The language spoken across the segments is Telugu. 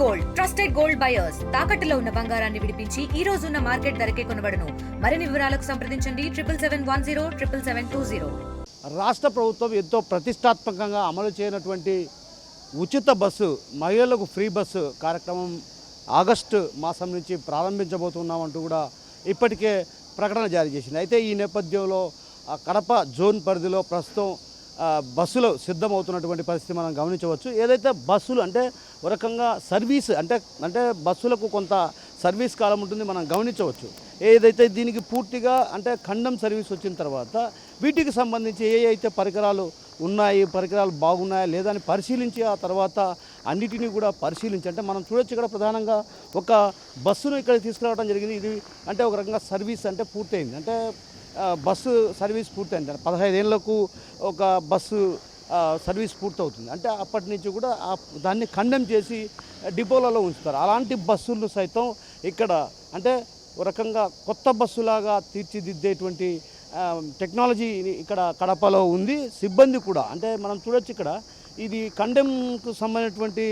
గోల్డ్ ట్రస్టెడ్ గోల్డ్ బయర్స్ తాకట్టులో ఉన్న బంగారాన్ని విడిపించి ఈ రోజు ఉన్న మార్కెట్ ధరకే కొనబడును. మరిన్ని వివరాలకు సంప్రదించండి 7710777720. రాష్ట్ర ప్రభుత్వం ఎంతో ప్రతిష్టాత్మకంగా అమలు చేయనటువంటి ఉచిత బస్సు మహిళలకు ఫ్రీ బస్సు కార్యక్రమం ఆగస్టు మాసం నుంచి ప్రారంభించబోతున్నామంటూ కూడా ఇప్పటికే ప్రకటన జారీ చేసింది. అయితే ఈ నేపథ్యంలో కడప జోన్ పరిధిలో ప్రస్తుతం బస్సులు సిద్ధమవుతున్నటువంటి పరిస్థితి మనం గమనించవచ్చు. ఏదైతే బస్సులు అంటే ఒక రకంగా సర్వీస్ అంటే బస్సులకు కొంత సర్వీస్ కాలం ఉంటుంది, మనం గమనించవచ్చు. ఏదైతే దీనికి పూర్తిగా అంటే ఖండం సర్వీస్ వచ్చిన తర్వాత వీటికి సంబంధించి ఏ అయితే పరికరాలు ఉన్నాయి, పరికరాలు బాగున్నాయా లేదా అని పరిశీలించి ఆ తర్వాత అన్నిటినీ కూడా పరిశీలించి అంటే మనం చూడొచ్చు ఇక్కడ ప్రధానంగా ఒక బస్సును ఇక్కడ తీసుకురావడం జరిగింది. ఇది అంటే ఒక రకంగా సర్వీస్ అంటే పూర్తయింది, అంటే బస్సు సర్వీస్ పూర్తయింది. 15 ఏళ్లకు ఒక బస్సు సర్వీస్ పూర్తవుతుంది. అంటే అప్పటి నుంచి కూడా దాన్ని ఖండం చేసి డిపోలలో ఉంచుతారు. అలాంటి బస్సులను సైతం ఇక్కడ అంటే ఒక రకంగా కొత్త బస్సులాగా తీర్చిదిద్దేటువంటి టెక్నాలజీ ఇక్కడ కడపలో ఉంది. సిబ్బంది కూడా అంటే మనం చూడొచ్చు ఇక్కడ ఇది ఖండంకు సంబంధించినటువంటి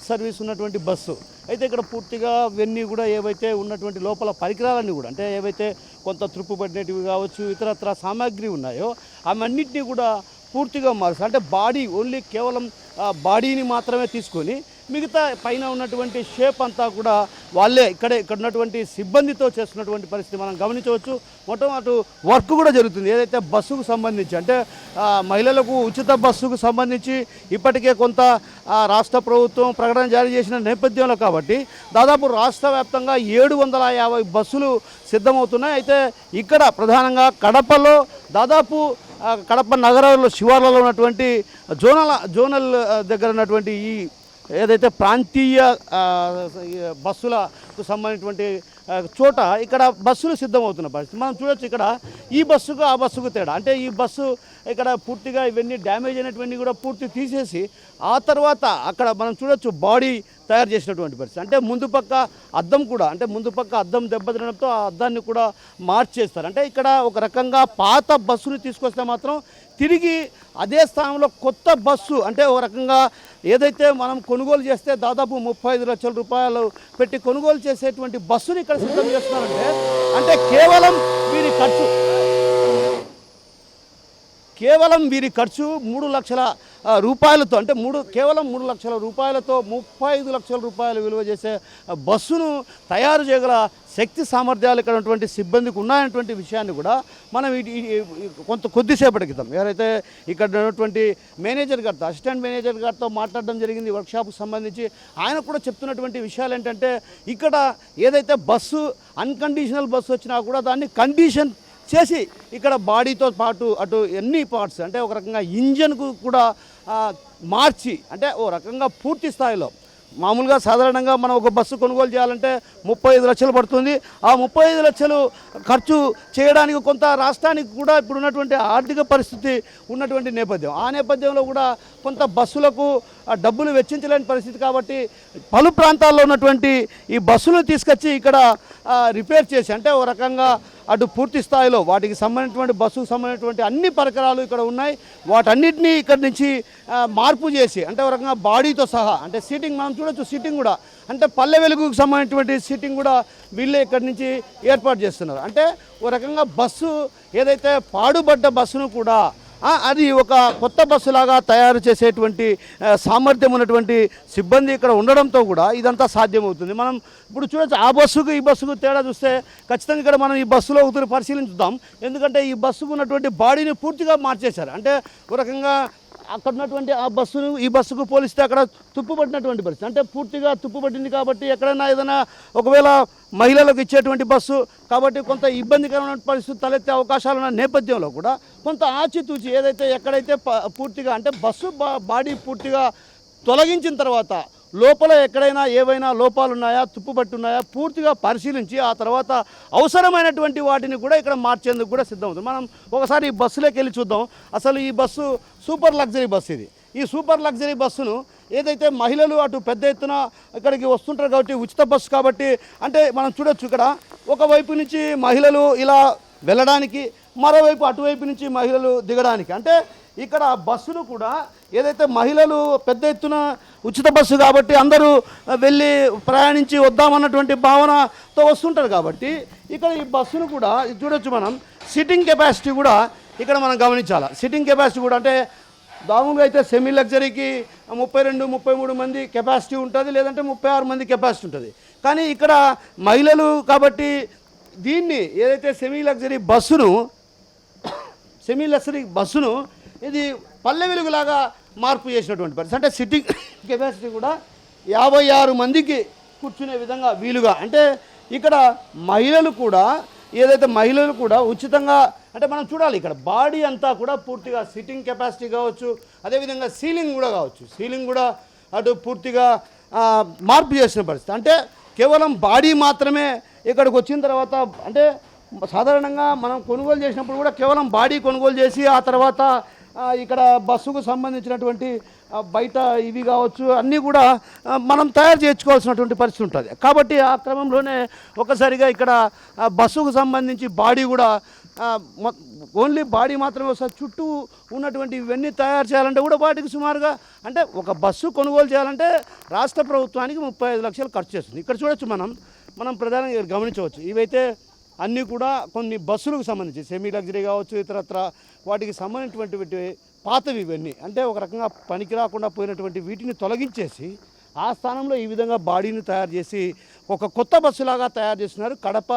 సర్వీస్ ఉన్నటువంటి బస్సు. అయితే ఇక్కడ పూర్తిగా ఇవన్నీ కూడా ఏవైతే ఉన్నటువంటి లోపల పరికరాలన్నీ కూడా అంటే ఏవైతే కొంత త్రుప్పు పడినటివి కావచ్చు, ఇతరత్ర సామాగ్రి ఉన్నాయో అవన్నింటినీ కూడా పూర్తిగా మారుస్తారు. అంటే బాడీ ఓన్లీ కేవలం బాడీని మాత్రమే తీసుకొని మిగతా పైన ఉన్నటువంటి షేప్ అంతా కూడా వాళ్ళే ఇక్కడ ఉన్నటువంటి సిబ్బందితో చేస్తున్నటువంటి పరిస్థితి మనం గమనించవచ్చు. మొట్టమొదటి వర్క్ కూడా జరుగుతుంది. ఏదైతే బస్సుకు సంబంధించి అంటే మహిళలకు ఉచిత బస్సుకు సంబంధించి ఇప్పటికే కొంత రాష్ట్ర ప్రభుత్వం ప్రకటన జారీ చేసిన నేపథ్యంలో కాబట్టి దాదాపు రాష్ట్ర వ్యాప్తంగా 750 బస్సులు సిద్ధమవుతున్నాయి. అయితే ఇక్కడ ప్రధానంగా కడపలో దాదాపు కడప నగరంలో శివార్లలో ఉన్నటువంటి జోనల్ దగ్గర ఉన్నటువంటి ఈ ఏదైతే ప్రాంతీయ బస్సులకు సంబంధించినటువంటి చోట ఇక్కడ బస్సులు సిద్ధమవుతున్న పరిస్థితి మనం చూడొచ్చు. ఇక్కడ ఈ బస్సుకు ఆ బస్సుకు తేడా అంటే ఈ బస్సు ఇక్కడ పూర్తిగా ఇవన్నీ డ్యామేజ్ అయినటువంటి కూడా పూర్తి తీసేసి ఆ తర్వాత అక్కడ మనం చూడొచ్చు బాడీ తయారు చేసినటువంటి పరిస్థితి. అంటే ముందు పక్క అద్దం కూడా అంటే ముందు పక్క అద్దం దెబ్బతినడంతో ఆ అద్దాన్ని కూడా మార్చేస్తారు. అంటే ఇక్కడ ఒక రకంగా పాత బస్సుని తీసుకొస్తే మాత్రం తిరిగి అదే స్థానంలో కొత్త బస్సు అంటే ఒక రకంగా ఏదైతే మనం కొనుగోలు చేస్తే దాదాపు 35 లక్షల రూపాయలు పెట్టి కొనుగోలు చేసేటువంటి బస్సుని ఇక్కడ సిద్ధం చేస్తున్నారంటే అంటే కేవలం వీరి ఖర్చు 3 లక్షల రూపాయలతో అంటే కేవలం 3 లక్షల రూపాయలతో 35 లక్షల రూపాయలు విలువ చేసే బస్సును తయారు చేయగల శక్తి సామర్థ్యాలు ఇక్కడ ఉన్నటువంటి సిబ్బందికి ఉన్నాయన్నటువంటి విషయాన్ని కూడా మనం కొద్దిసేపటి క్రితం ఎవరైతే ఇక్కడ ఉన్నటువంటి మేనేజర్ గారితో అసిస్టెంట్ మేనేజర్ గారితో మాట్లాడడం జరిగింది వర్క్షాప్కి సంబంధించి. ఆయన కూడా చెప్తున్నటువంటి విషయాలు ఏంటంటే ఇక్కడ ఏదైతే బస్సు అన్కండిషనల్ బస్సు వచ్చినా కూడా దాన్ని కండిషన్ చేసి ఇక్కడ బాడీతో పాటు అటు ఎన్ని పార్ట్స్ అంటే ఒక రకంగా ఇంజన్కు కూడా మార్చి అంటే ఓ రకంగా పూర్తి స్థాయిలో మామూలుగా సాధారణంగా మనం ఒక బస్సు కొనుగోలు చేయాలంటే 35 లక్షలు పడుతుంది. ఆ 35 లక్షలు ఖర్చు చేయడానికి కొంత రాష్ట్రానికి కూడా ఇప్పుడు ఉన్నటువంటి ఆర్థిక పరిస్థితి ఉన్నటువంటి నేపథ్యం ఆ నేపథ్యంలో కూడా కొంత బస్సులకు డబ్బులు వెచ్చించలేని పరిస్థితి కాబట్టి పలు ప్రాంతాల్లో ఉన్నటువంటి ఈ బస్సులను తీసుకొచ్చి ఇక్కడ రిపేర్ చేసి అంటే ఒక రకంగా అటు పూర్తి స్థాయిలో వాటికి సంబంధించినటువంటి బస్సుకు సంబంధించినటువంటి అన్ని పరికరాలు ఇక్కడ ఉన్నాయి. వాటన్నిటినీ ఇక్కడ నుంచి మార్పు చేసి అంటే ఒక రకంగా బాడీతో సహా అంటే సీటింగ్ మనం చూడొచ్చు. సీటింగ్ కూడా అంటే పల్లె వెలుగుకు సంబంధించినటువంటి సీటింగ్ కూడా వీళ్ళే ఇక్కడి నుంచి ఏర్పాటు చేస్తున్నారు. అంటే ఒక రకంగా బస్సు ఏదైతే పాడుబడ్డ బస్సును కూడా అది ఒక కొత్త బస్సులాగా తయారు చేసేటువంటి సామర్థ్యం ఉన్నటువంటి సిబ్బంది ఇక్కడ ఉండడంతో కూడా ఇదంతా సాధ్యమవుతుంది. మనం ఇప్పుడు చూడొచ్చు ఆ బస్సుకు ఈ బస్సుకు తేడా చూస్తే ఖచ్చితంగా ఇక్కడ మనం ఈ బస్సులో ఒకటి పరిశీలించుదాం. ఎందుకంటే ఈ బస్సుకు ఉన్నటువంటి బాడీని పూర్తిగా మార్చేశారు. అంటే ఒక రకంగా అక్కడ ఉన్నటువంటి ఆ బస్సును ఈ బస్సుకు పోలిస్తే అక్కడ తుప్పుపట్టినటువంటి పరిస్థితి అంటే పూర్తిగా తుప్పుపట్టింది కాబట్టి ఎక్కడైనా ఏదైనా ఒకవేళ మహిళలకు ఇచ్చేటువంటి బస్సు కాబట్టి కొంత ఇబ్బందికరమైన పరిస్థితి తలెత్తే అవకాశాలు ఉన్న నేపథ్యంలో కూడా కొంత ఆచితూచి ఏదైతే ఎక్కడైతే పూర్తిగా అంటే బస్సు బాడీ పూర్తిగా తొలగించిన తర్వాత లోపల ఎక్కడైనా ఏవైనా లోపాలు ఉన్నాయా తుప్పుపట్టి ఉన్నాయా పూర్తిగా పరిశీలించి ఆ తర్వాత అవసరమైనటువంటి వాటిని కూడా ఇక్కడ మార్చేందుకు కూడా సిద్ధమవుతుంది. మనం ఒకసారి ఈ బస్సులోకి వెళ్ళి చూద్దాం. అసలు ఈ బస్సు సూపర్ లగ్జరీ బస్సు ఇది. ఈ సూపర్ లగ్జరీ బస్సును ఏదైతే మహిళలు అటు పెద్ద ఎత్తున ఇక్కడికి వస్తుంటారు కాబట్టి ఉచిత బస్సు కాబట్టి అంటే మనం చూడొచ్చు ఇక్కడ ఒకవైపు నుంచి మహిళలు ఇలా వెళ్ళడానికి మరోవైపు అటువైపు నుంచి మహిళలు దిగడానికి అంటే ఇక్కడ బస్సును కూడా ఏదైతే మహిళలు పెద్ద ఎత్తున ఉచిత బస్సు కాబట్టి అందరూ వెళ్ళి ప్రయాణించి వద్దామన్నటువంటి భావనతో వస్తుంటారు కాబట్టి ఇక్కడ ఈ బస్సును కూడా చూడొచ్చు మనం సిట్టింగ్ కెపాసిటీ కూడా ఇక్కడ మనం గమనించాలి. సిట్టింగ్ కెపాసిటీ కూడా అంటే దాముగా అయితే సెమీ లగ్జరీకి 32-33 మంది కెపాసిటీ ఉంటుంది, లేదంటే 36 మంది కెపాసిటీ ఉంటుంది. కానీ ఇక్కడ మహిళలు కాబట్టి దీన్ని ఏదైతే సెమీ లగ్జరీ బస్సును ఇది పల్లె వెలుగులాగా మార్పు చేసినటువంటి పరిస్థితి. అంటే సిట్టింగ్ కెపాసిటీ కూడా 56 మందికి కూర్చునే విధంగా వీలుగా, అంటే ఇక్కడ మహిళలు కూడా ఉచితంగా, అంటే మనం చూడాలి ఇక్కడ బాడీ అంతా కూడా పూర్తిగా సిట్టింగ్ కెపాసిటీ కావచ్చు, అదేవిధంగా సీలింగ్ కూడా కావచ్చు, సీలింగ్ కూడా అటు పూర్తిగా మార్పు చేసిన పరిస్థితి. అంటే కేవలం బాడీ మాత్రమే ఇక్కడికి వచ్చిన తర్వాత, అంటే సాధారణంగా మనం కొనుగోలు చేసినప్పుడు కూడా కేవలం బాడీ కొనుగోలు చేసి ఆ తర్వాత ఇక్కడ బస్సుకు సంబంధించినటువంటి బయట ఇవి కావచ్చు అన్నీ కూడా మనం తయారు చేయించుకోవాల్సినటువంటి పరిస్థితి ఉంటుంది. కాబట్టి ఆ క్రమంలోనే ఒకసారిగా ఇక్కడ బస్సుకు సంబంధించి బాడీ కూడా ఓన్లీ బాడీ మాత్రమే వస్తుంది. చుట్టూ ఉన్నటువంటి ఇవన్నీ తయారు చేయాలంటే కూడా వాటికి సుమారుగా, అంటే ఒక బస్సు కొనుగోలు చేయాలంటే రాష్ట్ర ప్రభుత్వానికి 35 లక్షలు ఖర్చు చేస్తుంది. ఇక్కడ చూడొచ్చు మనం ప్రధానంగా గమనించవచ్చు. ఇవైతే అన్నీ కూడా కొన్ని బస్సులకు సంబంధించి సెమీ లగ్జరీ కావచ్చు, ఇతరత్ర వాటికి సంబంధించినటువంటి పాతవి ఇవన్నీ, అంటే ఒక రకంగా పనికి రాకుండా పోయినటువంటి వీటిని తొలగించేసి ఆ స్థానంలో ఈ విధంగా బాడీని తయారు చేసి ఒక కొత్త బస్సులాగా తయారు చేస్తున్నారు. కడప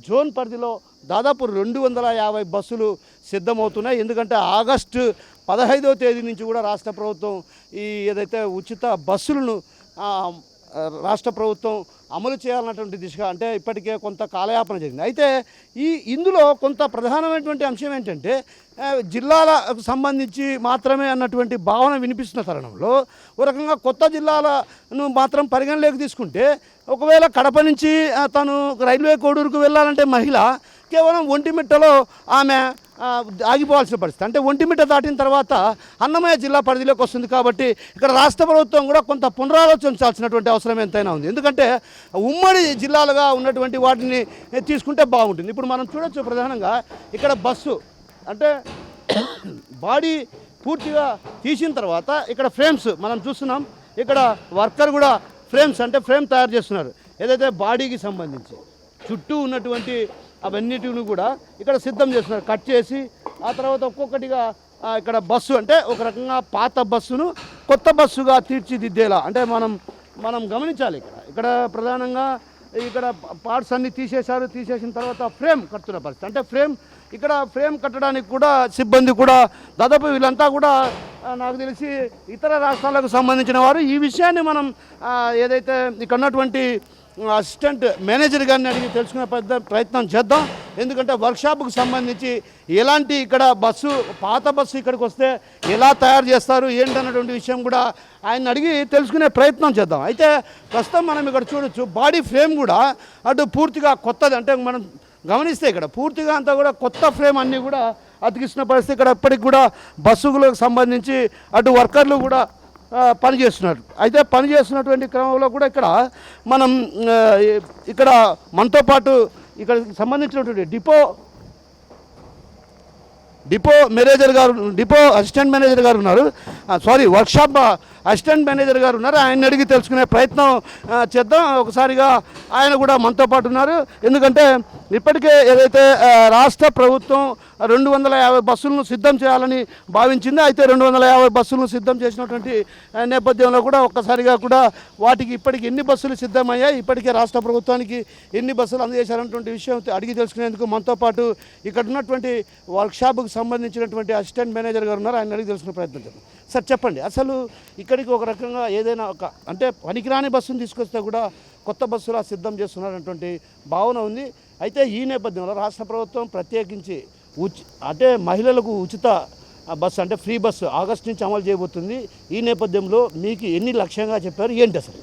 జోన్ పరిధిలో దాదాపు 250 బస్సులు సిద్ధమవుతున్నాయి. ఎందుకంటే ఆగస్టు 15వ తేదీ నుంచి కూడా రాష్ట్ర ప్రభుత్వం ఈ ఏదైతే ఉచిత బస్సులను రాష్ట్ర ప్రభుత్వం అమలు చేయాలన్నటువంటి దిశగా, అంటే ఇప్పటికే కొంత కాలయాపన జరిగింది. అయితే ఇందులో కొంత ప్రధానమైనటువంటి అంశం ఏంటంటే జిల్లాలకు సంబంధించి మాత్రమే అన్నటువంటి భావన వినిపిస్తున్న తరుణంలో ఒక రకంగా కొత్త జిల్లాలను మాత్రం పరిగణలోకి తీసుకుంటే, ఒకవేళ కడప నుంచి తను రైల్వే కోడూరుకు వెళ్ళాలంటే మహిళ కేవలం ఒంటిమిట్టలో ఆమె ఆగిపోవాల్సిన పరిస్థితి. అంటే ఒంటిమిట్ట దాటిన తర్వాత అన్నమయ్య జిల్లా పరిధిలోకి వస్తుంది. కాబట్టి ఇక్కడ రాష్ట్ర ప్రభుత్వం కూడా కొంత పునరాలోచించాల్సినటువంటి అవసరం ఎంతైనా ఉంది. ఎందుకంటే ఉమ్మడి జిల్లాలుగా ఉన్నటువంటి వాటిని తీసుకుంటే బాగుంటుంది. ఇప్పుడు మనం చూడొచ్చు ప్రధానంగా ఇక్కడ బస్సు అంటే బాడీ పూర్తిగా తీసిన తర్వాత ఇక్కడ ఫ్రేమ్స్ మనం చూస్తున్నాం. ఇక్కడ వర్కర్ కూడా ఫ్రేమ్స్ అంటే ఫ్రేమ్ తయారు చేస్తున్నారు. ఏదైతే బాడీకి సంబంధించి చుట్టూ ఉన్నటువంటి అవన్నిటిని కూడా ఇక్కడ సిద్ధం చేస్తున్నారు. కట్ చేసి ఆ తర్వాత ఒక్కొక్కటిగా ఇక్కడ బస్సు అంటే ఒక రకంగా పాత బస్సును కొత్త బస్సుగా తీర్చిదిద్దేలా, అంటే మనం గమనించాలి. ఇక్కడ ప్రధానంగా ఇక్కడ పార్ట్స్ అన్నీ తీసేసిన తర్వాత ఫ్రేమ్ కడుతున్న పరిస్థితి. అంటే ఫ్రేమ్ కట్టడానికి కూడా సిబ్బంది కూడా దాదాపు వీళ్ళంతా కూడా నాకు తెలిసి ఇతర రాష్ట్రాలకు సంబంధించిన వారు. ఈ విషయాన్ని మనం ఏదైతే ఇక్కడ ఉన్నటువంటి అసిస్టెంట్ మేనేజర్ గారిని అడిగి తెలుసుకునే ప్రయత్నం చేద్దాం. ఎందుకంటే వర్క్షాప్కు సంబంధించి ఎలాంటి ఇక్కడ పాత బస్సు ఇక్కడికి వస్తే ఎలా తయారు చేస్తారు ఏంటన్నటువంటి విషయం కూడా ఆయన అడిగి తెలుసుకునే ప్రయత్నం చేద్దాం. అయితే ప్రస్తుతం మనం ఇక్కడ చూడొచ్చు బాడీ ఫ్రేమ్ కూడా అటు పూర్తిగా కొత్తది, అంటే మనం గమనిస్తే ఇక్కడ పూర్తిగా అంతా కూడా కొత్త ఫ్రేమ్ అన్నీ కూడా అతికిస్తున్న పరిస్థితి. ఇక్కడ ఇప్పటికి కూడా బస్సులకు సంబంధించి అటు వర్కర్లు కూడా పనిచేస్తున్నారు. అయితే పనిచేస్తున్నటువంటి క్రమంలో కూడా ఇక్కడ మనం ఇక్కడ మనతో పాటు ఇక్కడ సంబంధించినటువంటి డిపో అసిస్టెంట్ మేనేజర్ గారు ఉన్నారు. వర్క్షాప్ అసిస్టెంట్ మేనేజర్ గారు ఉన్నారు. ఆయన అడిగి తెలుసుకునే ప్రయత్నం చేద్దాం. ఒకసారిగా ఆయన కూడా మనతో పాటు ఉన్నారు. ఎందుకంటే ఇప్పటికే ఏదైతే రాష్ట్ర ప్రభుత్వం 250 బస్సులను సిద్ధం చేయాలని భావించింది. అయితే 250 బస్సులను సిద్ధం చేసినటువంటి నేపథ్యంలో కూడా ఒక్కసారిగా కూడా వాటికి ఇప్పటికి ఎన్ని బస్సులు సిద్ధమయ్యాయి, ఇప్పటికే రాష్ట్ర ప్రభుత్వానికి ఎన్ని బస్సులు అందజేశారన్నటువంటి విషయం అడిగి తెలుసుకునేందుకు మనతో పాటు ఇక్కడ ఉన్నటువంటి వర్క్షాప్కు సంబంధించినటువంటి అసిస్టెంట్ మేనేజర్ గారు ఉన్నారు. ఆయన అడిగి తెలుసుకునే ప్రయత్నం చేద్దాం. సార్ చెప్పండి, అసలు ఇక్కడికి ఒక రకంగా ఏదైనా అంటే పనికిరాని బస్సును తీసుకొస్తే కూడా కొత్త బస్సులా సిద్ధం చేస్తున్నారన్నటువంటి భావన ఉంది. అయితే ఈ నేపథ్యంలో రాష్ట్ర ప్రభుత్వం ప్రత్యేకించి అంటే మహిళలకు ఉచిత బస్సు అంటే ఫ్రీ బస్సు ఆగస్టు నుంచి అమలు చేయబోతుంది. ఈ నేపథ్యంలో మీకు ఎన్ని లక్ష్యంగా చెప్పారు ఏంటి అసలు?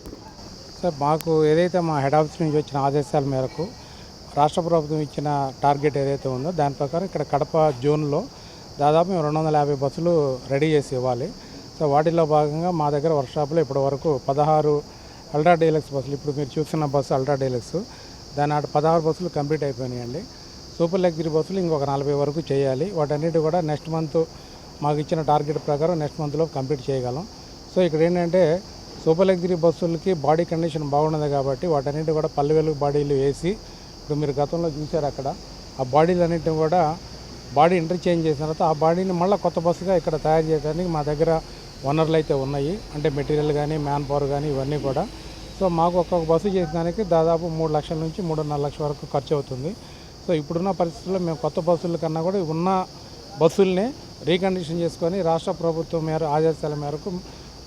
సార్, మాకు ఏదైతే మా హెడ్ ఆఫీస్ నుంచి వచ్చిన ఆదేశాల మేరకు రాష్ట్ర ప్రభుత్వం ఇచ్చిన టార్గెట్ ఏదైతే ఉందో దాని ప్రకారం ఇక్కడ కడప జోన్లో దాదాపు 250 బస్సులు రెడీ చేసి ఇవ్వాలి. సో వాటిలో భాగంగా మా దగ్గర వర్క్షాప్లో ఇప్పటి వరకు 16 అల్ట్రా డీలక్స్ బస్సులు, ఇప్పుడు మీరు చూస్తున్న బస్సు అల్ట్రా డీలక్స్, దాని 16 బస్సులు కంప్లీట్ అయిపోయినాయండి. సూపర్ లగ్జరీ బస్సులు ఇంకొక 40 వరకు చేయాలి. వాటన్నిటి కూడా నెక్స్ట్ మంత్ మాకు ఇచ్చిన టార్గెట్ ప్రకారం నెక్స్ట్ మంత్లో కంప్లీట్ చేయగలం. సో ఇక్కడ ఏంటంటే సూపర్ లగ్జరీ బస్సులకి బాడీ కండిషన్ బాగున్నది కాబట్టి వాటన్నిటి కూడా పల్లె వెలుగు బాడీలు వేసి ఇప్పుడు మీరు గతంలో చూశారు అక్కడ ఆ బాడీలన్నింటినీ కూడా బాడీ ఇంటర్చేంజ్ చేసిన తర్వాత ఆ బాడీని మళ్ళీ కొత్త బస్సుగా ఇక్కడ తయారు చేయడానికి మా దగ్గర వనరులు అయితే ఉన్నాయి. అంటే మెటీరియల్ కానీ మ్యాన్ పవర్ కానీ ఇవన్నీ కూడా. సో మాకు ఒక్కొక్క బస్సు చేసడానికి దాదాపు 3 లక్షల నుంచి 3.5 లక్షల వరకు ఖర్చు అవుతుంది. సో ఇప్పుడున్న పరిస్థితుల్లో మేము కొత్త బస్సుల కన్నా కూడా ఉన్న బస్సుల్ని రీకండిషన్ చేసుకొని రాష్ట్ర ప్రభుత్వం ఆదేశాల మేరకు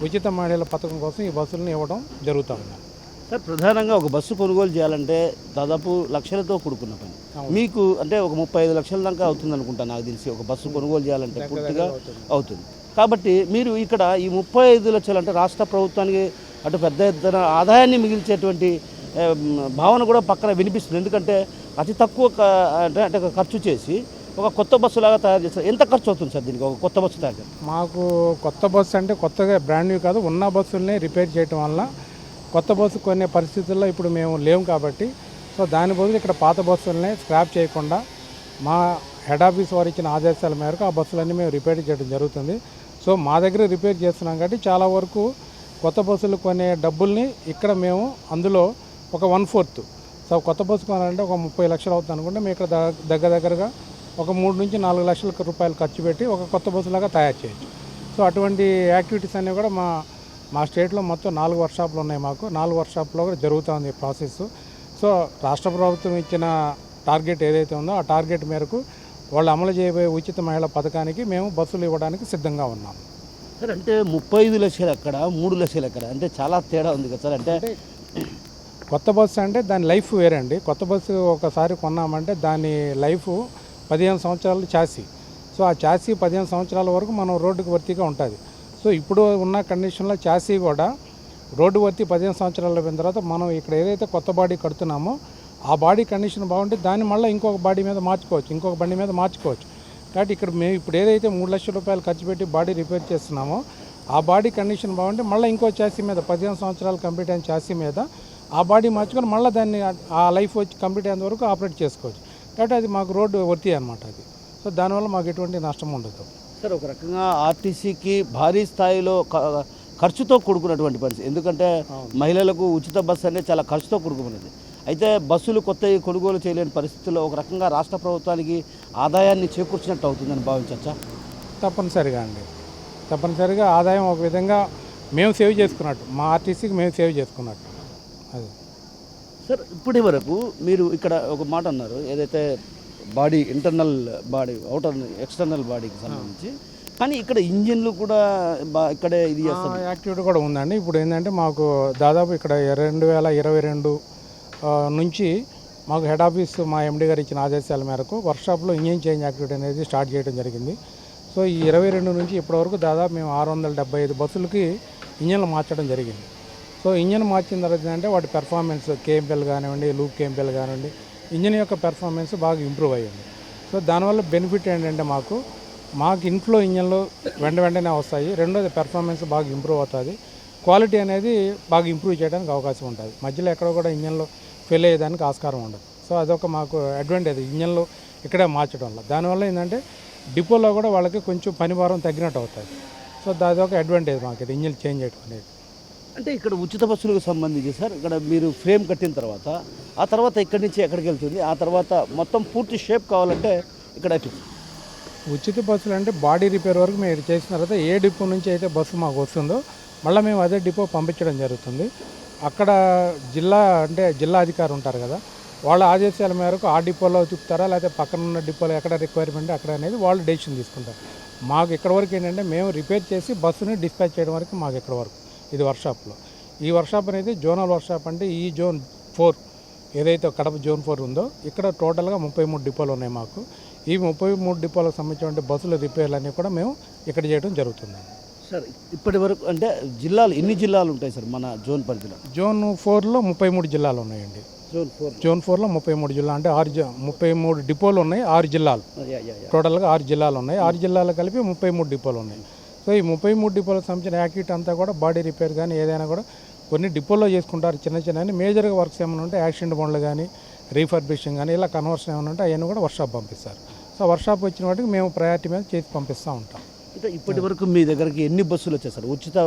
ఉచిత మహిళల పథకం కోసం ఈ బస్సులను ఇవ్వడం జరుగుతూ ఉంది. సార్, ప్రధానంగా ఒక బస్సు కొనుగోలు చేయాలంటే దాదాపు లక్షలతో కూడుకున్న పని. మీకు అంటే ఒక 35 లక్షల దాకా అవుతుంది అనుకుంటా నాకు తెలిసి, ఒక బస్సు కొనుగోలు చేయాలంటే పూర్తిగా అవుతుంది. కాబట్టి మీరు ఇక్కడ ఈ 35 లక్షలు అంటే రాష్ట్ర ప్రభుత్వానికి అటు పెద్ద ఎత్తున ఆదాయాన్ని మిగిల్చేటువంటి భావన కూడా పక్కన వినిపిస్తుంది. ఎందుకంటే అతి తక్కువ అంటే ఖర్చు చేసి ఒక కొత్త బస్సు లాగా తయారు చేస్తారు. ఎంత ఖర్చు అవుతుంది సార్ దీనికి ఒక కొత్త బస్సు తయారు? మాకు కొత్త బస్సు అంటే కొత్తగా బ్రాండ్ న్యూ కాదు, ఉన్న బస్సుల్ని రిపేర్ చేయడం వల్ల కొత్త బస్సు కొనే పరిస్థితుల్లో ఇప్పుడు మేము లేము కాబట్టి, సో దాని బదులు ఇక్కడ పాత బస్సుల్ని స్క్రాప్ చేయకుండా మా హెడ్ ఆఫీస్ వారు ఇచ్చిన ఆదేశాల మేరకు ఆ బస్సులన్నీ మేము రిపేర్ చేయడం జరుగుతుంది. సో మా దగ్గర రిపేర్ చేస్తున్నాం కాబట్టి చాలా వరకు కొత్త బస్సులు కొనే డబ్బుల్ని ఇక్కడ మేము అందులో ఒక 1/4. సో కొత్త బస్సు కొనాలంటే ఒక 30 లక్షలు అవుతుంది అనుకుంటే మేము ఇక్కడ దగ్గరగా ఒక 3 నుంచి 4 లక్షల రూపాయలు ఖర్చు పెట్టి ఒక కొత్త బస్సులాగా తయారు చేయొచ్చు. సో అటువంటి యాక్టివిటీస్ అన్నీ కూడా మా స్టేట్లో మొత్తం 4 వర్క్షాపులు ఉన్నాయి. మాకు 4 వర్క్షాప్లో కూడా జరుగుతుంది ప్రాసెస్. సో రాష్ట్ర ప్రభుత్వం ఇచ్చిన టార్గెట్ ఏదైతే ఉందో ఆ టార్గెట్ మేరకు వాళ్ళు అమలు చేయబోయే ఉచిత మహిళా పథకానికి మేము బస్సులు ఇవ్వడానికి సిద్ధంగా ఉన్నాము. సార్, అంటే 35 లక్షలు ఎక్కడ, 3 లక్షలు ఎక్కడ, అంటే చాలా తేడా ఉంది కదా సార్. అంటే కొత్త బస్సు అంటే దాని లైఫ్ వేరే అండి. కొత్త బస్సు ఒకసారి కొన్నామంటే దాని లైఫ్ 15 సంవత్సరాలు చాసీ. సో ఆ చాసీ 15 సంవత్సరాల వరకు మనం రోడ్డుకు వర్తిగా ఉంటుంది. సో ఇప్పుడు ఉన్న కండిషన్లో చాసీ కూడా రోడ్డు వర్తి 15 సంవత్సరాలు అయిన తర్వాత మనం ఇక్కడ ఏదైతే కొత్త బాడీ కడుతున్నామో ఆ బాడీ కండిషన్ బాగుంటే దాన్ని మళ్ళీ ఇంకొక బాడీ మీద మార్చుకోవచ్చు, ఇంకొక బండి మీద మార్చుకోవచ్చు. కాబట్టి ఇక్కడ మేము ఇప్పుడు ఏదైతే 3 లక్షల రూపాయలు ఖర్చు పెట్టి బాడీ రిపేర్ చేస్తున్నామో ఆ బాడీ కండిషన్ బాగుంటే మళ్ళీ ఇంకో చాసీ మీద 15 సంవత్సరాలు కంప్లీట్ అయిన చాసీ మీద ఆ బాడీ మార్చుకొని మళ్ళీ దాన్ని ఆ లైఫ్ వచ్చి కంప్లీట్ అయ్యేంత వరకు ఆపరేట్ చేసుకోవచ్చు. కాబట్టి అది మాకు రోడ్డు వర్తి అనమాట అది. సో దానివల్ల మాకు ఎటువంటి నష్టం ఉండదు. సార్, ఒక రకంగా ఆర్టీసీకి భారీ స్థాయిలో ఖర్చుతో కూడుకున్నటువంటి పరిస్థితి. ఎందుకంటే మహిళలకు ఉచిత బస్సు అనేది చాలా ఖర్చుతో కూడుకున్నది. అయితే బస్సులు కొత్తవి కొనుగోలు చేయలేని పరిస్థితుల్లో ఒక రకంగా రాష్ట్ర ప్రభుత్వానికి ఆదాయాన్ని చేకూర్చినట్టు అవుతుందని భావించవచ్చా? తప్పనిసరిగా అండి, తప్పనిసరిగా ఆదాయం ఒక విధంగా మేము సేవ్ చేసుకున్నట్టు, మా ఆర్టీసీకి మేము సేవ్ చేసుకున్నట్టు అది. సార్, ఇప్పటి వరకు మీరు ఇక్కడ ఒక మాట అన్నారు, ఏదైతే బాడీ ఇంటర్నల్ బాడీ ఎక్స్టర్నల్ బాడీకి సంబంధించి, కానీ ఇక్కడ ఇంజిన్లు కూడా ఇక్కడే ఇది యాక్టివిటీ కూడా ఉందండి. ఇప్పుడు ఏంటంటే మాకు దాదాపు ఇక్కడ 2022 నుంచి మాకు హెడ్ ఆఫీస్ మా ఎండీ గారు ఇచ్చిన ఆదేశాల మేరకు వర్క్షాప్లో ఇంజిన్ చేంజ్ యాక్టివిటీ అనేది స్టార్ట్ చేయడం జరిగింది. సో ఈ 22 నుంచి ఇప్పటివరకు దాదాపు మేము 675 బస్సులకి ఇంజన్లు మార్చడం జరిగింది. సో ఇంజన్ మార్చిన తర్వాత ఏంటంటే వాటి పెర్ఫార్మెన్స్ కేఎంపీఎల్ కానివ్వండి, లూప్ కేఎంపీఎల్ కానివ్వండి, ఇంజిన్ యొక్క పెర్ఫార్మెన్స్ బాగా ఇంప్రూవ్ అయ్యింది. సో దానివల్ల బెనిఫిట్ ఏంటంటే మాకు ఇంట్లో ఇంజన్లు వెంటనే వస్తాయి. రెండోది పెర్ఫార్మెన్స్ బాగా ఇంప్రూవ్ అవుతుంది. క్వాలిటీ అనేది బాగా ఇంప్రూవ్ చేయడానికి అవకాశం ఉంటుంది. మధ్యలో ఎక్కడ కూడా ఇంజన్లో ఫెయిల్ అయ్యేదానికి ఆస్కారం ఉండదు. సో అదొక మాకు అడ్వాంటేజ్ ఇంజన్లు ఇక్కడే మార్చడం వల్ల. దానివల్ల ఏంటంటే డిపోలో కూడా వాళ్ళకి కొంచెం పని భారం తగ్గినట్టు అవుతుంది. సో అదొక అడ్వాంటేజ్ మాకు ఇది ఇంజన్ చేంజ్ చేయడం అనేది. అంటే ఇక్కడ ఉచిత బస్సులకు సంబంధించి సార్, ఇక్కడ మీరు ఫ్రేమ్ కట్టిన తర్వాత ఆ తర్వాత ఇక్కడి నుంచి ఎక్కడికి వెళ్తుంది, ఆ తర్వాత మొత్తం పూర్తి షేప్ కావాలంటే ఇక్కడ ఉచిత బస్సులు అంటే బాడీ రిపేర్ వరకు మేము చేసిన తర్వాత ఏ డిపో నుంచి అయితే బస్సు మాకు వస్తుందో మళ్ళీ మేము అదే డిపో పంపించడం జరుగుతుంది. అక్కడ జిల్లా అధికారి ఉంటారు కదా, వాళ్ళ ఆదేశాల మేరకు ఆ డిపోలో చూపుతారా లేకపోతే పక్కన ఉన్న డిపోలో ఎక్కడ రిక్వైర్మెంట్ అక్కడ అనేది వాళ్ళు డెసిషన్ తీసుకుంటారు. మాకు ఇక్కడ వరకు ఏంటంటే మేము రిపేర్ చేసి బస్సుని డిస్పాచ్ చేయడం వరకు మాకు ఇక్కడ వరకు ఇది వర్క్షాప్లో. ఈ వర్క్షాప్ అనేది జోనల్ వర్క్షాప్. అంటే ఈ జోన్ 4 ఏదైతే కడప జోన్ 4 ఉందో ఇక్కడ టోటల్గా 33 డిపోలు ఉన్నాయి మాకు. ఈ 33 డిపోలకు సంబంధించిన బస్సుల రిపేర్లు అన్నీ కూడా మేము ఇక్కడ చేయడం జరుగుతుంది. సార్, ఇప్పటి వరకు అంటే ఎన్ని జిల్లాలు ఉంటాయి సార్ మన జోన్ పరిధిలో? జోన్ 4లో 33 జిల్లాలు ఉన్నాయండి. జోన్ 4లో 33 జిల్లా అంటే 33 డిపోలు ఉన్నాయి. 6 జిల్లాలు టోటల్గా 6 జిల్లాలు ఉన్నాయి. 6 జిల్లాలు కలిపి 33 డిపోలు ఉన్నాయి. సో ఈ 33 డిపోలకు సంబంధించిన యాక్టివిటీ అంతా కూడా బాడీ రిపేర్ కానీ ఏదైనా కూడా కొన్ని డిపోల్లో చేసుకుంటారు. చిన్న మేజర్గా వర్క్స్ ఏమైనా ఉంటే యాక్సిడెంట్ బండ్లు కానీ రీఫర్బిషింగ్ కానీ ఇలా కన్వర్షన్ ఏమైనా ఉంటే అవన్నీ కూడా వర్క్షాప్ పంపిస్తారు. సో వర్క్షాప్ వచ్చిన వాటికి మేము ప్రయారిటీ మీద చేసి పంపిస్తూ ఉంటాం. అంటే ఇప్పటి వరకు మీ దగ్గరికి ఎన్ని బస్సులు వచ్చాయి సార్ ఉచిత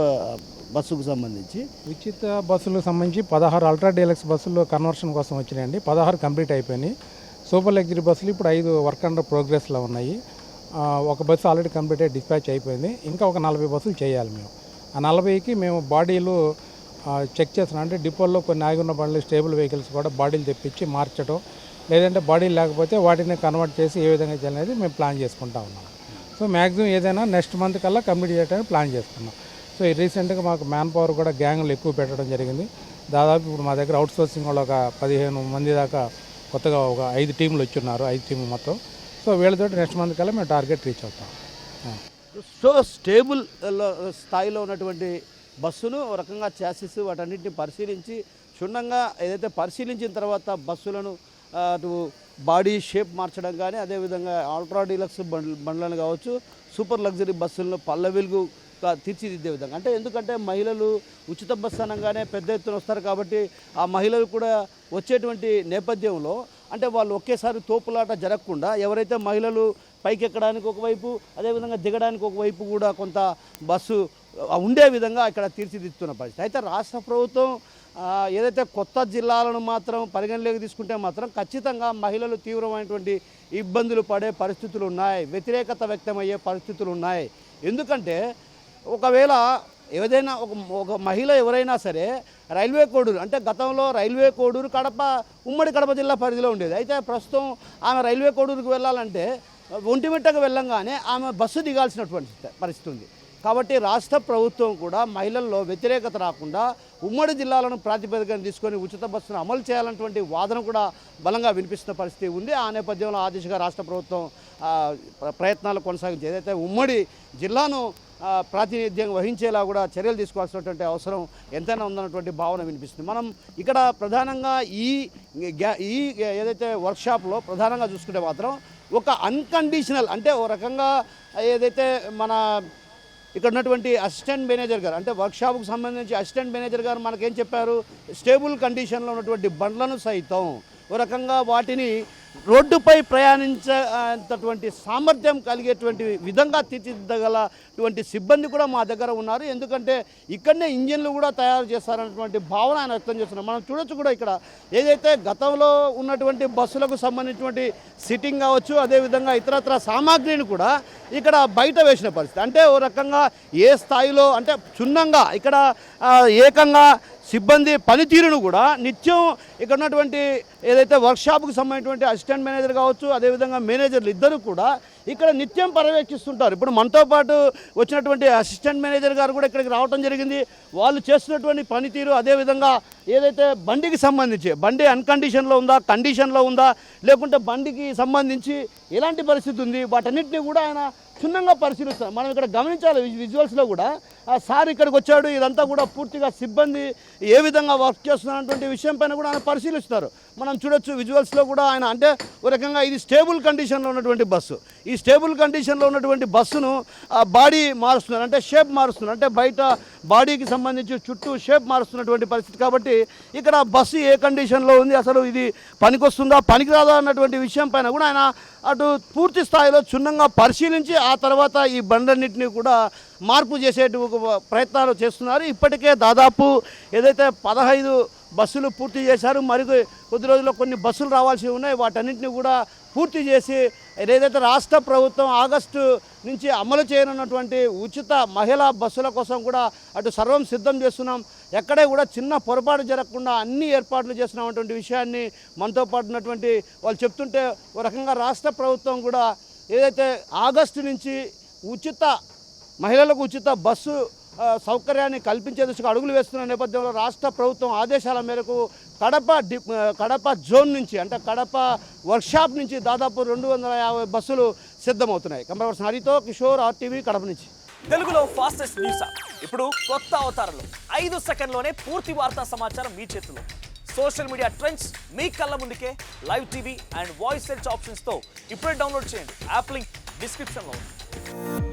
బస్సుకు సంబంధించి? ఉచిత బస్సులకు సంబంధించి 16 అల్ట్రా డీలక్స్ బస్సులు కన్వర్షన్ కోసం వచ్చినాయండి. 16 కంప్లీట్ అయిపోయినాయి. సూపర్ లగ్జరీ బస్సులు ఇప్పుడు 5 వర్క్ అండర్ ప్రోగ్రెస్లో ఉన్నాయి. ఒక బస్సు ఆల్రెడీ కంప్లీట్ అయ్యి డిస్పాచ్ అయిపోయింది. ఇంకా ఒక 40 బస్సులు చేయాలి మేము. ఆ 40కి మేము బాడీలు చెక్ చేస్తున్నాం. అంటే డిపోల్లో కొన్ని ఆగిన్న బండ్లు స్టేబుల్ వెహికల్స్ కూడా బాడీలు తెప్పించి మార్చడం, లేదంటే బాడీలు లేకపోతే వాటిని కన్వర్ట్ చేసి ఏ విధంగా చేయాలనేది మేము ప్లాన్ చేసుకుంటా ఉన్నాం. సో మ్యాక్సిమం ఏదైనా నెక్స్ట్ మంత్ కల్లా కంప్లీట్ చేయడానికి ప్లాన్ చేసుకున్నాం. సో రీసెంట్గా మాకు మ్యాన్ పవర్ కూడా గ్యాంగ్లు ఎక్కువ పెట్టడం జరిగింది. దాదాపు ఇప్పుడు మా దగ్గర అవుట్ సోర్సింగ్ వాళ్ళు ఒక 15 మంది దాకా కొత్తగా ఒక 5 టీంలు వచ్చున్నారు, 5 టీంలు మొత్తం. సో వీళ్ళతో నెక్స్ట్ మంత్ కల్లా మేము టార్గెట్ రీచ్ అవుతాం. సో స్టేబుల్ స్థాయిలో ఉన్నటువంటి బస్సును ఒక రకంగా చాసిస్ వాటన్నిటిని పరిశీలించి క్షుణ్ణంగా ఏదైతే పరిశీలించిన తర్వాత బస్సులను అటు బాడీ షేప్ మార్చడం కానీ, అదేవిధంగా అల్ట్రా డీలక్స్ బండ్లను కావచ్చు, సూపర్ లగ్జరీ బస్సులను పల్లె తీర్చిదిద్దే విధంగా. అంటే ఎందుకంటే మహిళలు ఉచిత బస్సు అనగానే పెద్ద ఎత్తున వస్తారు కాబట్టి ఆ మహిళలు కూడా వచ్చేటువంటి నేపథ్యంలో అంటే వాళ్ళు ఒకేసారి తోపులాట జరగకుండా ఎవరైతే మహిళలు పైకి ఎక్కడానికి ఒకవైపు, అదేవిధంగా దిగడానికి ఒకవైపు కూడా కొంత బస్సు ఉండే విధంగా ఇక్కడ తీర్చిదిద్దుతున్న పరిస్థితి. అయితే రాష్ట్ర ప్రభుత్వం ఏదైతే కొత్త జిల్లాలను మాత్రం పరిగణలోకి తీసుకుంటే మాత్రం ఖచ్చితంగా మహిళలు తీవ్రమైనటువంటి ఇబ్బందులు పడే పరిస్థితులు ఉన్నాయి, వ్యతిరేకత వ్యక్తమయ్యే పరిస్థితులు ఉన్నాయి. ఎందుకంటే ఒకవేళ ఏదైనా ఒక మహిళ ఎవరైనా సరే రైల్వే కోడూరు అంటే గతంలో రైల్వే కోడూరు ఉమ్మడి కడప జిల్లా పరిధిలో ఉండేది. అయితే ప్రస్తుతం ఆమె రైల్వే కోడూరుకు వెళ్ళాలంటే ఒంటిమిట్టకు వెళ్ళంగానే ఆమె బస్సు దిగాల్సినటువంటి పరిస్థితి ఉంది. కాబట్టి రాష్ట్ర ప్రభుత్వం కూడా మహిళల్లో వ్యతిరేకత రాకుండా ఉమ్మడి జిల్లాలను ప్రాతిపదికన తీసుకొని ఉచిత బస్సును అమలు చేయాలన్నటువంటి వాదన కూడా బలంగా వినిపిస్తున్న పరిస్థితి ఉంది. ఆ నేపథ్యంలో ఆ దిశగా రాష్ట్ర ప్రభుత్వం ప్రయత్నాలు కొనసాగించి ఏదైతే ఉమ్మడి జిల్లాను ప్రాతినిధ్యం వహించేలా కూడా చర్యలు తీసుకోవాల్సినటువంటి అవసరం ఎంతైనా ఉందన్నటువంటి భావన వినిపిస్తుంది. మనం ఇక్కడ ప్రధానంగా ఈ ఏదైతే వర్క్షాప్లో ప్రధానంగా చూసుకుంటే మాత్రం ఒక అన్కండిషనల్ అంటే ఓ రకంగా ఏదైతే మన ఇక్కడ ఉన్నటువంటి అసిస్టెంట్ మేనేజర్ గారు అంటే వర్క్షాప్కు సంబంధించి అసిస్టెంట్ మేనేజర్ గారు మనకేం చెప్పారు, స్టేబుల్ కండిషన్లో ఉన్నటువంటి బండ్లను సైతం ఓ రకంగా వాటిని రోడ్డుపై ప్రయాణించేటటువంటి సామర్థ్యం కలిగేటువంటి విధంగా తీర్చిదిద్దగలటువంటి సిబ్బంది కూడా మా దగ్గర ఉన్నారు. ఎందుకంటే ఇక్కడనే ఇంజిన్లు కూడా తయారు చేస్తారన్నటువంటి భావన ఆయన వ్యక్తం చేస్తున్నారు. మనం చూడొచ్చు కూడా ఇక్కడ ఏదైతే గతంలో ఉన్నటువంటి బస్సులకు సంబంధించినటువంటి సిట్టింగ్ కావచ్చు, అదేవిధంగా ఇతరత్ర సామాగ్రిని కూడా ఇక్కడ బయట వేసిన పరిస్థితి. అంటే ఓ రకంగా ఏ స్థాయిలో అంటే క్షుణ్ణంగా ఇక్కడ ఏకంగా సిబ్బంది పనితీరును కూడా నిత్యం ఇక్కడ ఉన్నటువంటి ఏదైతే వర్క్షాప్కు సంబంధించినటువంటి అసిస్టెంట్ మేనేజర్ కావచ్చు, అదేవిధంగా మేనేజర్లు ఇద్దరు కూడా ఇక్కడ నిత్యం పర్యవేక్షిస్తుంటారు. ఇప్పుడు మనతో పాటు వచ్చినటువంటి అసిస్టెంట్ మేనేజర్ గారు కూడా ఇక్కడికి రావడం జరిగింది. వాళ్ళు చేస్తున్నటువంటి పనితీరు, అదేవిధంగా ఏదైతే బండికి సంబంధించి బండి అన్కండిషన్లో ఉందా, కండిషన్లో ఉందా, లేకుంటే బండికి సంబంధించి ఎలాంటి పరిస్థితి ఉంది, వాటన్నిటిని కూడా ఆయన క్షుణ్ణంగా పరిశీలిస్తారు. మనం ఇక్కడ గమనించాలి విజువల్స్లో కూడా సార్ ఇక్కడికి వచ్చాడు, ఇదంతా కూడా పూర్తిగా సిబ్బంది ఏ విధంగా వర్క్ చేస్తున్నటువంటి విషయం పైన కూడా ఆయన పరిశీలిస్తారు. మనం చూడొచ్చు విజువల్స్లో కూడా ఆయన అంటే ఒక రకంగా ఇది స్టేబుల్ కండిషన్లో ఉన్నటువంటి బస్సు. ఈ స్టేబుల్ కండిషన్లో ఉన్నటువంటి బస్సును బాడీ మారుస్తున్నారు, అంటే షేప్ మారుస్తున్నారు, అంటే బయట బాడీకి సంబంధించి చుట్టూ షేప్ మారుస్తున్నటువంటి పరిస్థితి. కాబట్టి ఇక్కడ బస్సు ఏ కండిషన్లో ఉంది, అసలు ఇది పనికొస్తుందా పనికిరాదా అన్నటువంటి విషయం పైన కూడా ఆయన అటు పూర్తి స్థాయిలో క్షుణ్ణంగా పరిశీలించి ఆ తర్వాత ఈ బండన్నింటినీ కూడా మార్పు చేసేటు ప్రయత్నాలు చేస్తున్నారు. ఇప్పటికే దాదాపు ఏదైతే 15 బస్సులు పూర్తి చేశారు, మరి కొద్ది రోజుల్లో కొన్ని బస్సులు రావాల్సి ఉన్నాయి. వాటన్నింటినీ కూడా పూర్తి చేసి ఏదైతే రాష్ట్ర ప్రభుత్వం ఆగస్టు నుంచి అమలు చేయనున్నటువంటి ఉచిత మహిళా బస్సుల కోసం కూడా అటు సర్వం సిద్ధం చేస్తున్నాం. ఎక్కడే కూడా చిన్న పొరపాటు జరగకుండా అన్ని ఏర్పాట్లు చేస్తున్నామన్నటువంటి విషయాన్ని మనతో పాటు ఉన్నటువంటి వాళ్ళు చెప్తుంటే ఒక రకంగా రాష్ట్ర ప్రభుత్వం కూడా ఏదైతే ఆగస్టు నుంచి మహిళలకు ఉచిత బస్సు సౌకర్యాన్ని కల్పించే దిశగా అడుగులు వేస్తున్న నేపథ్యంలో రాష్ట్ర ప్రభుత్వం ఆదేశాల మేరకు కడప జోన్ నుంచి అంటే కడప వర్క్షాప్ నుంచి దాదాపు 250 బస్సులు సిద్ధమవుతున్నాయి. కెమెరా హరితో కిషోర్, RTV, కడప నుంచి. తెలుగులో ఫాస్టెస్ట్ న్యూస్ ఇప్పుడు కొత్త అవతారంలో 5 సెకండ్లోనే పూర్తి వార్తా సమాచారం మీ చేతిలో. సోషల్ మీడియా ట్రెండ్స్ మీ కళ్ళ ముందుకే live TV and voice search ఆప్షన్స్తో ఇప్పుడే డౌన్లోడ్ చేయండి. యాప్ లింక్ డిస్క్రిప్షన్లో ఉంది.